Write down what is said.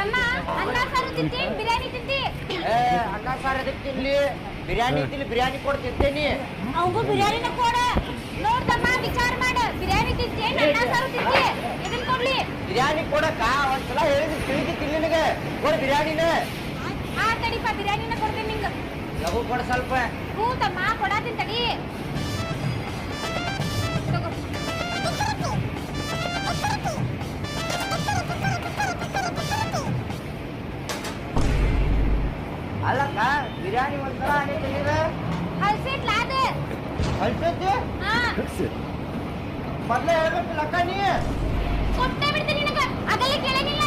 ತಮ್ಮ ಅನ್ನ ಸಾರು ತಿಂತಿ ಬಿರಿಯಾನಿ ತಿಂತಿ ಅನ್ನ ಸಾರು ಅದಕ್ಕೆ ತಿನ್ಲಿ ಬಿರಿಯಾನಿ ತಿನ್ಲಿ ಬಿರಿಯಾನಿ ಕೊಡ್ ತಿಂತೇನಿ ಅವಂಗೂ ಬಿರಿಯಾನಿನ ಕೊಡ ನೋಡ್ ತಮ್ಮ ವಿಚಾರ ಮಾಡ ಬಿರಿಯಾನಿ ತಿಂತಿ ಅನ್ನ ಸಾರು ತಿಂತಿ ಇದನ್ ಕೊಡ್ಲಿ ಬಿರಿಯಾನಿ ಕೊಡಕ್ಕ ಒಂದ್ಸಲ ಹೇಳಿದ್ರೆ ತಿಳಿದಿತ್ತು ನಿನಗೆ ಕೊಡ್ ಬಿರಿಯಾನಿನ ಆ ತಡಿಪ ಬಿರಿಯಾನಿನ ಕೊಡ್ತೇನೆ ನಿಂಗ ಲಘು ಕೊಡ ಸ್ವಲ್ಪ ಹ್ಞೂ ತಮ್ಮ ಕೊಡಾತೀನಿ ತಡಿ ತಗೋ ಅಲ್ಲಕ್ಕ ಬಿರಿಯಾನಿ ಒಂದ್ಸಲ ಆಗೈತೆ ನೀರ ಹಲ್ಸಿಟ್ಲ ಅದ ಹಲ್ಸೈತಿ ಹಾ ಮೊದ್ಲೇ ಹೇಳ್ಬೇಕಿಲ್ಲ ಅಕ್ಕ ನೀ ಕೊಟ್ಟೆ ಬಿಡ್ತೀನಿ ನಿನಗ ಅದೆಲ್ಲ ಕೇಳಂಗಿಲ್ಲ